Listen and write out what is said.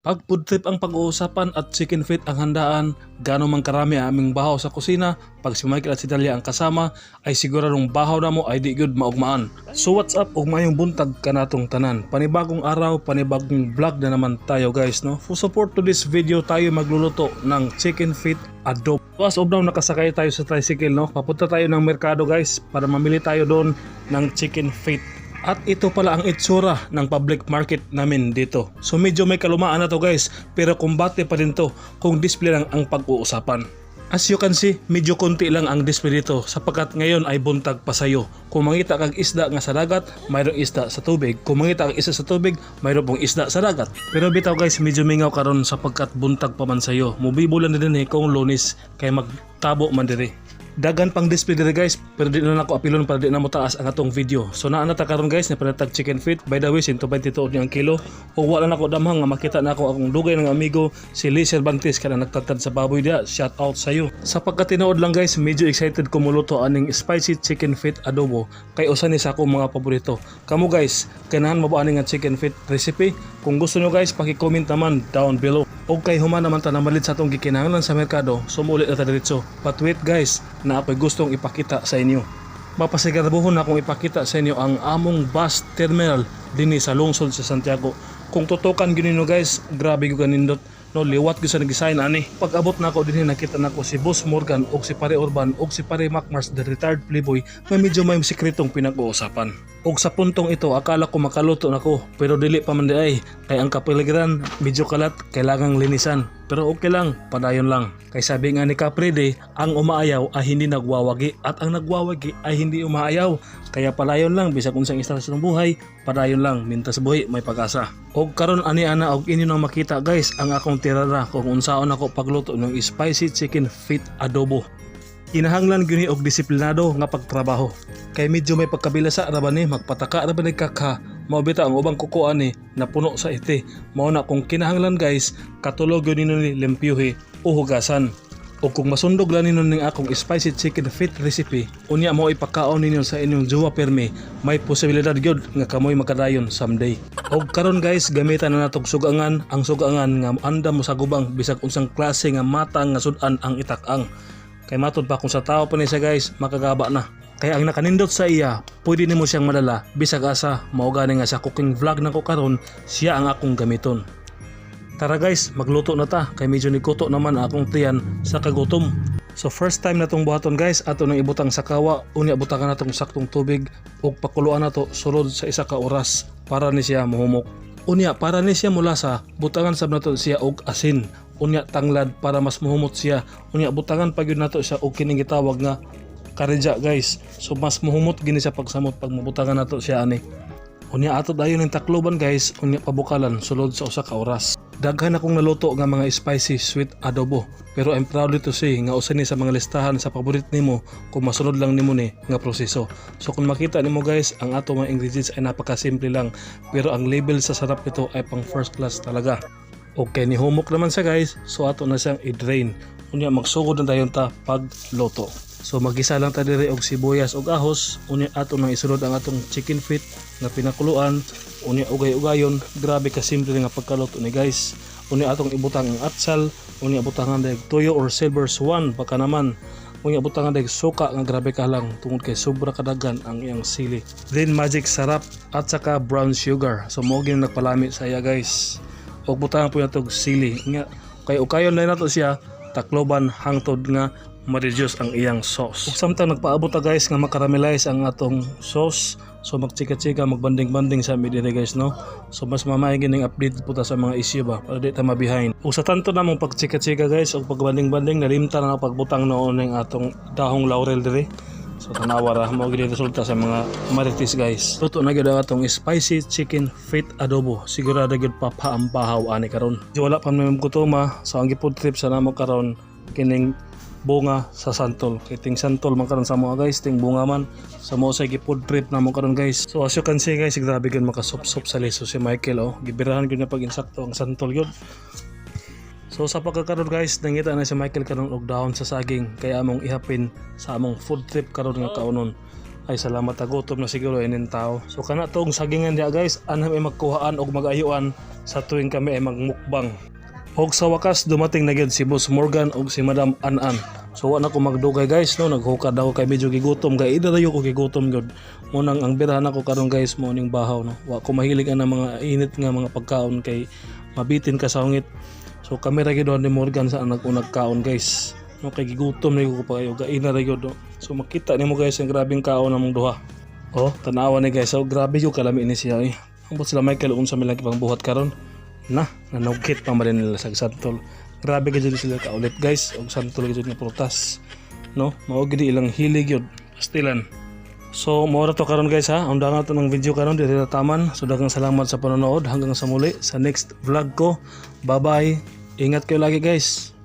Pag food trip ang pag-uusapan at chicken feet ang handaan, gano'n man karami ang aming bahaw sa kusina, pag si Michael at si Dalia ang kasama, ay siguradong bahaw na mo ay di good maugmaan. So what's up, ugmayong buntag kanatong tanan. Panibagong araw, panibagong vlog na naman tayo guys, no? For support to this video, tayo magluluto ng chicken feet adobo. So as of now, nakasakay tayo sa tricycle, no? Papunta tayo ng merkado guys, para mamili tayo doon ng chicken feet. At ito pala ang itsura ng public market namin dito. So medyo may kalumaan na to guys, pero kumbate pa din to kung display lang ang pag-uusapan. As you can see, medyo konti lang ang display dito sapagkat ngayon ay buntag pa sayo. Kung mangita kag isda nga sa dagat, mayroong isda sa tubig. Kung mangita kag isda sa tubig, mayroong pong isda sa dagat. Pero bitaw guys, medyo mingaw karon sapagkat buntag pa man sayo. Mubibulan na din kung Lunes kay magtabo man diri. Dagan pang display diri guys, pero di na ako apilon para di na mo taas ang atong video. So naa na ta karon guys, na panatag chicken feet. By the way, 122 ang kilo. O wala na ako damhang nga makita na ako akong dugay ng amigo si Lee Cervantes kana nagtatad sa baboy dia. Shout out sa iyo. Sa pagkatinood lang guys, medyo excited ko muluto aning spicy chicken feet adobo kay usa ni sa akong mga paborito. Kamo guys, ganahan mo ba aning chicken feet recipe? Kung gusto nyo guys, paki-comment naman down below. O kay human naman ta na malit sa atong gikinahanglan sa merkado, sumulit na ta diretso. But wait guys, na ako'y gustong ipakita sa inyo. Mapasigarbuhon na akong ipakita sa inyo ang among bus terminal dinhi sa lungsod sa Santiago. Kung tutukan gyud ninyo guys, grabe gyud kanindot. No, liwat gyud sa nag-design ani. Pag abot na ako dinhi nakita nako si Boss Morgan og si Pare Urban og si Pare Macmars, the retired playboy, nga medyo may sikretong pinag-uusapan. Og sa puntong ito, akala ko makaluto nako, pero dili pa man di ay. Kay ang kapaligiran medyo kalat, kailangang linisan. Pero okay lang, padayon lang. Kay sabi nga ni Caprede, ang umaayaw ay hindi nagwawagi at ang nagwawagi ay hindi umaayaw. Kaya padayon lang, bisag unsang istasyon ng buhay, padayon lang, mintas buhi may pag-asa. Og karon ani ana og inyo nang makita guys ang akong tirada kung unsaon ako pagluto ng spicy chicken feet adobo. Kinahanglan gyud og disiplinado nga pagtrabaho. Kay medyo may pagkabilasa ra ba ni magpataka ra ba ni kaka. Mao bita ang ubang kukuan ni napuno sa ite. Mao na kung kinahanglan guys, katulog gyud ninyo ni limpyuhi o hugasan. O kung masundog lang ninyo ning akong spicy chicken feet recipe, unya mo ipakaon ninyo sa inyong jowa permi, may posibilidad gyud nga kamoy makadayon someday. Og karon guys, gamitan na natog sugangan, ang sugangan nga andam mo sa gubang bisag unsang klase nga matang nga sudan ang itak-ang. Kay matod pa kung sa tao pa ni siya guys, makagaba na. Kaya ang nakanindot sa iya, pwede nimo siyang madala bisag asa mao gani nga sa cooking vlog nako karon, siya ang akong gamiton. Tara guys, magluto na ta kay medyo nikuto naman akong tiyan sa kagutom. So first time na tong buhaton guys, ato nang ibutang sa kawa, unya butangan natong saktong tubig ug pakuluan nato sulod sa isa ka oras para ni siya mohumok. Unya para ni siya mulasa, butangan sab nato siya og asin. Unya tanglad para mas mohumot siya. Unya butangan pa gyud nato siya og kining gitawag nga karidja guys. So mas mohumot gini siya pagsamot pag mabutangan nato siya ani. Unya ato dayon ning takloban guys, unya pabukalan sulod sa usa ka oras. Daghan akong naluto nga mga spicy sweet adobo, pero I'm proud to say nga usa ni sa mga listahan sa paborit nimo kung masunod lang nimo ni nga proseso. So kung makita nimo guys, ang ato mga ingredients ay napakasimple lang, pero ang level sa sarap nito ay pang first class talaga. Okay, ni humok naman siya guys, so ato na siyang i-drain. Unya magsugod na dayon ta pagluto. So magisa lang ta diri og sibuyas og ahos, unya ato nang isunod ang atong chicken feet nga pinakuluan, unya ugay-ugayon. Grabe ka simple nga pagkaluto ni guys. Unya atong ibutang ang atsal, unya butangan dag toyo or silver swan baka naman. Unya butangan dag suka nga grabe ka lang tungod kay sobra kadagan ang iyang sili. Then magic sarap at saka brown sugar. So mo gyud nagpalami sa iya guys. Og butangan po natog sili. Nga kay ukayon na nato siya takloban hangtod nga ma-reduce ang iyang sauce. Ug samtang nagpaabot ta guys nga makaramelize ang atong sauce, so magchika-chika, magbanding-banding sa mi dire guys no. So mas mamay gining update po ta sa mga issue ba para di ta ma-behind. Ug sa tanto namong pagchika-chika guys ug pagbanding-banding nalimta na pagbutang noon ning atong dahong laurel dire. So tanawa ra mo gid resulta sa mga marites guys. Luto na gyud ang atong spicy chicken feet adobo. Sigurado gyud papaambahaw ani karon. Di wala pa may gutoma, so ang gipod trip sa namo karon kining bunga sa santol. Kay ting santol man karon sa mga guys, ting bunga man sa mo sa gipod trip namo karon guys. So as you can see guys, grabe gyud makasop-sop sa liso si Michael oh. Gibirahan gyud na pag insakto ang santol gyud. So sa pagkakaroon guys, nangita na si Michael karon og dahon sa saging kaya among ihapin sa among food trip karon nga kaunon. ay salamat agutom na siguro inin tao. So kana tong sagingan dia guys, anam ay magkuhaan og magayuan sa tuwing kami ay magmukbang. Og sa wakas dumating na gyud si Boss Morgan og si Madam Anan. So wala ko magdugay guys no, naghukad ako kay medyo gigutom kay ida dayo ko gigutom gyud. Munang ang birahan ako karon guys mo ning bahaw no. Wa ko mahilig ana mga init nga mga pagkaon kay mabitin ka sa ungit. So kami ra gyud ni Morgan sa anak ko nagkaon guys. No kay gigutom na ko pa kayo gaina ra gyud. So makita nimo guys ang grabeng kaon namong duha. Oh, tanawa ni guys. So grabe yung kalami ni siya eh. Ambot sila Michael unsa may lagi pang buhat karon. Nanugkit pa man nila sa santol. Grabe gyud sila kaulit guys. Og santol gyud nga prutas. No, mao gid ilang hilig gyud. Pastilan. So mo ra to karon guys ha. Undangan to ng video karon diri sa taman. So daghang salamat sa panonood hanggang sa muli sa next vlog ko. Bye-bye. Ingat kayo lagi guys.